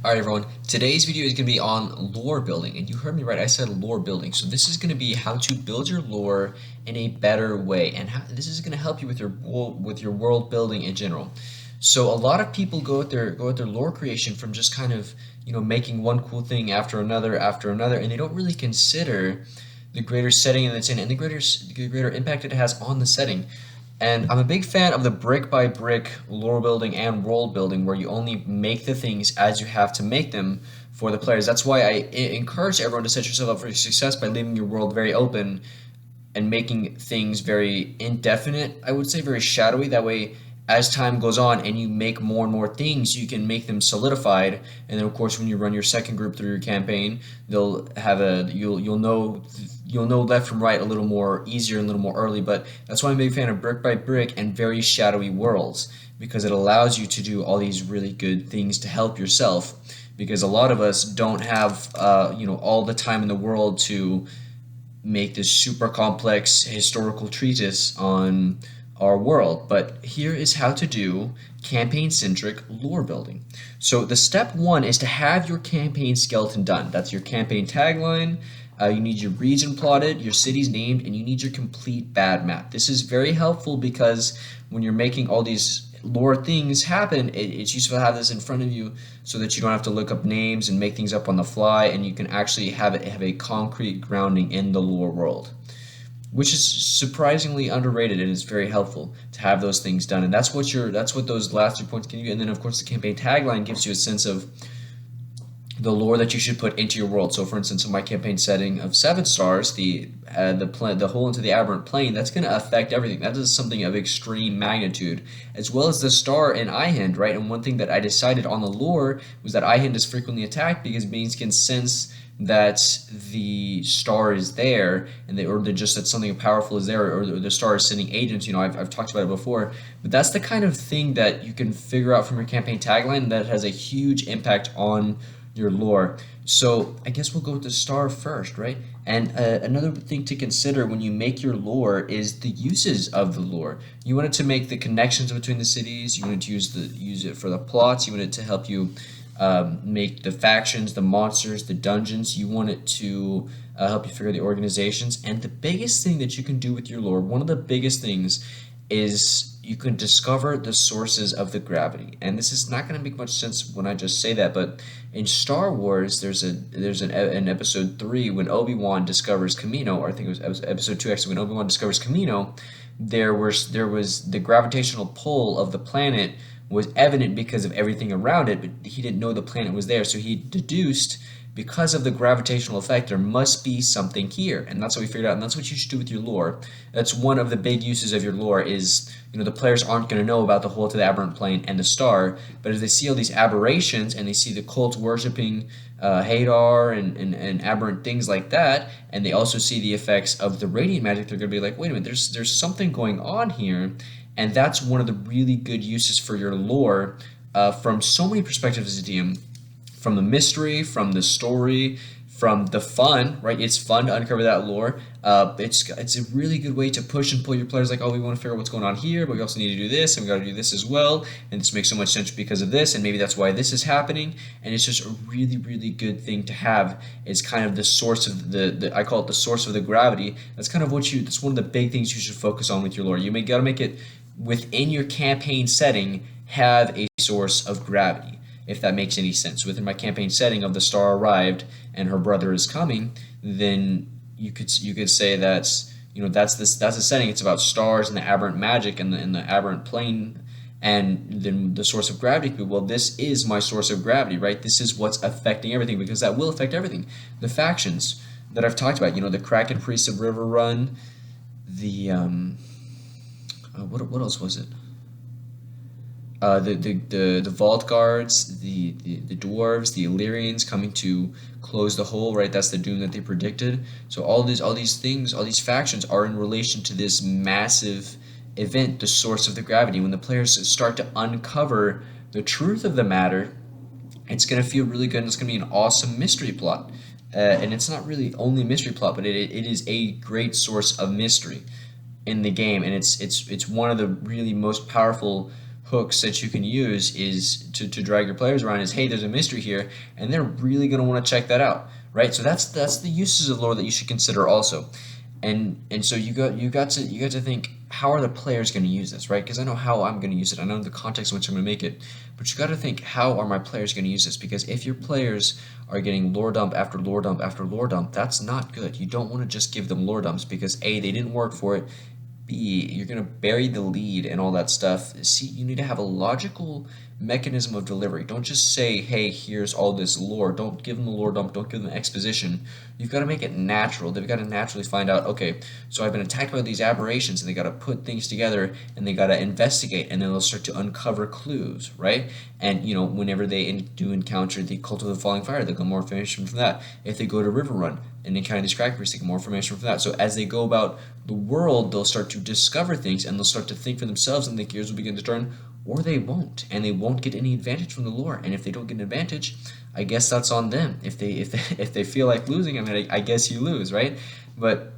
Alright everyone, today's video is going to be on lore building, and you heard me right, I said lore building. So this is going to be how to build your lore in a better way, and this is going to help you with your world building in general. So a lot of people go at their lore creation from just kind of, making one cool thing after another, and they don't really consider the greater setting that it's in and the greater impact it has on the setting. And I'm a big fan of the brick by brick lore building and world building where you only make the things as you have to make them for the players. That's why I encourage everyone to set yourself up for success by leaving your world very open and making things very indefinite, I would say very shadowy. That way, as time goes on and you make more and more things, you can make them solidified. And then, of course, when you run your second group through your campaign, they'll have you'll know left from right a little more easier and a little more early. But that's why I'm a big fan of brick by brick and very shadowy worlds, because it allows you to do all these really good things to help yourself. Because a lot of us don't have all the time in the world to make this super complex historical treatise on our world. But here is how to do campaign-centric lore building. So the step one is to have your campaign skeleton done. That's your campaign tagline. You need your region plotted, your cities named, and you need your complete bad map. This is very helpful because when you're making all these lore things happen, it's useful to have this in front of you so that you don't have to look up names and make things up on the fly, and you can actually have a concrete grounding in the lore world, which is surprisingly underrated, and it's very helpful to have those things done. And that's what those last 2 points give you. And then of course the campaign tagline gives you a sense of the lore that you should put into your world. So for instance, in my campaign setting of 7 stars, the hole into the aberrant plane, that's going to affect everything. That is something of extreme magnitude, as well as the star in Ihand, right? And one thing that I decided on the lore was that Ihand is frequently attacked because beings can sense that the star is there, and just that something powerful is there, or the star is sending agents. I've talked about it before, but that's the kind of thing that you can figure out from your campaign tagline that has a huge impact on your lore. So I guess we'll go with the star first, right? And another thing to consider when you make your lore is the uses of the lore. You want it to make the connections between the cities. You want it to use it for the plots. You want it to help you make the factions, the monsters, the dungeons. You want it to help you figure the organizations. And the biggest thing that you can do with your lore, one of the biggest things, is you can discover the sources of the gravity. And this is not going to make much sense when I just say that, but in Star Wars, there's an episode 3 when Obi-Wan discovers Kamino, or I think it was episode 2 actually, when Obi-Wan discovers Kamino, there was the gravitational pull of the planet was evident because of everything around it, but he didn't know the planet was there, so he deduced, because of the gravitational effect, there must be something here, and that's what we figured out, and that's what you should do with your lore. That's one of the big uses of your lore is, the players aren't going to know about the hole to the aberrant plane and the star, but as they see all these aberrations, and they see the cult worshipping Hadar and aberrant things like that, and they also see the effects of the radiant magic, they're going to be like, wait a minute, there's something going on here, and that's one of the really good uses for your lore from so many perspectives as a DM. From the mystery, from the story, from the fun, right? It's fun to uncover that lore. It's a really good way to push and pull your players like, oh, we want to figure out what's going on here, but we also need to do this, and we got to do this as well, and this makes so much sense because of this, and maybe that's why this is happening, and it's just a really, really good thing to have. It's kind of the source of I call it the source of the gravity. That's kind of that's one of the big things you should focus on with your lore. You got to make it within your campaign setting have a source of gravity, if that makes any sense. Within my campaign setting of the star arrived and her brother is coming, then you could say that's the setting. It's about stars and the aberrant magic and the aberrant plane, and then the source of gravity could be, well, this is my source of gravity, right? This is what's affecting everything, because that will affect everything. The factions that I've talked about, the Kraken Priests of River Run, the what else was it? The Vault Guards, the Dwarves, the Illyrians coming to close the hole, right? That's the doom that they predicted. So all these things, all these factions are in relation to this massive event, the source of the gravity. When the players start to uncover the truth of the matter, it's going to feel really good, and it's going to be an awesome mystery plot. And it's not really only a mystery plot, but it is a great source of mystery in the game, and it's one of the really most powerful hooks that you can use is to drag your players around is, hey, there's a mystery here, and they're really going to want to check that out, right? So that's the uses of lore that you should consider also. And so you got to think, how are the players going to use this, right? Because I know how I'm going to use it. I know the context in which I'm going to make it. But you got to think, how are my players going to use this? Because if your players are getting lore dump after lore dump after lore dump, that's not good. You don't want to just give them lore dumps because A, they didn't work for it. B, you're going to bury the lead and all that stuff. C, you need to have a logical mechanism of delivery. Don't just say, hey, here's all this lore. Don't give them the lore dump. Don't give them exposition. You've got to make it natural. They've got to naturally find out, okay, so I've been attacked by these aberrations, and they got to put things together, and they got to investigate, and then they'll start to uncover clues, right? And, whenever they do encounter the Cult of the Falling Fire, they'll get more information from that. If they go to River Run and encounter these crack priests, they get more information from that. So as they go about the world, they'll start to discover things, and they'll start to think for themselves, and the gears will begin to turn, or they won't, and they won't get any advantage from the lore. And if they don't get an advantage, I guess that's on them. If they feel like losing, I guess you lose, right? But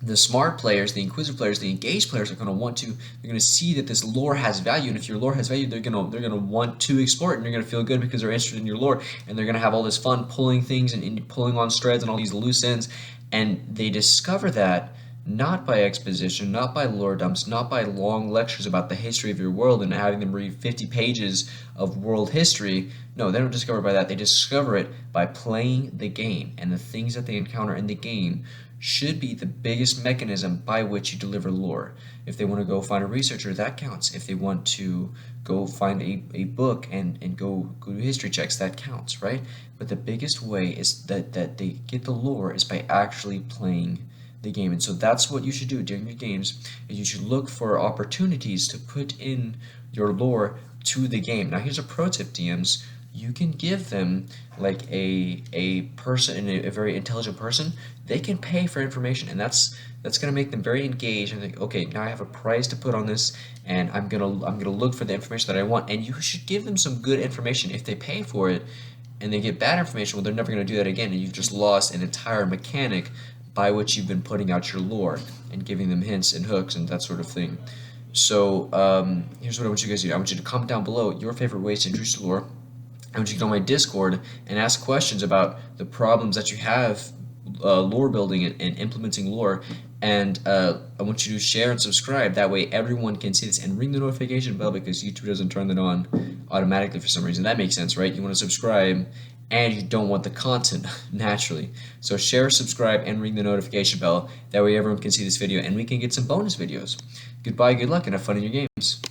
the smart players, the inquisitive players, the engaged players are going to want to. They're going to see that this lore has value, and if your lore has value, they're going to want to explore it, and they're going to feel good because they're interested in your lore, and they're going to have all this fun pulling things and pulling on threads and all these loose ends, and they discover that not by exposition, not by lore dumps, not by long lectures about the history of your world and having them read 50 pages of world history. No, they don't discover it by that. They discover it by playing the game, and the things that they encounter in the game should be the biggest mechanism by which you deliver lore. If they want to go find a researcher, that counts. If they want to go find a book and go do history checks, that counts, right? But the biggest way is that they get the lore is by actually playing the game. And so that's what you should do during your games, is you should look for opportunities to put in your lore to the game. Now here's a pro tip, DMs. You can give them like a person, a very intelligent person. They can pay for information, and that's going to make them very engaged and think, okay, now I have a price to put on this, and I'm gonna look for the information that I want. And you should give them some good information. If they pay for it and they get bad information, well, they're never going to do that again, and you've just lost an entire mechanic by which you've been putting out your lore and giving them hints and hooks and that sort of thing. So here's what I want you guys to do. I want you to comment down below your favorite ways to introduce lore. I want you to go on my Discord and ask questions about the problems that you have lore building and implementing lore. And I want you to share and subscribe. That way everyone can see this, and ring the notification bell because YouTube doesn't turn that on automatically for some reason. That makes sense, right? You want to subscribe and you don't want the content naturally. So share, subscribe, and ring the notification bell. That way everyone can see this video and we can get some bonus videos. Goodbye, good luck, and have fun in your games.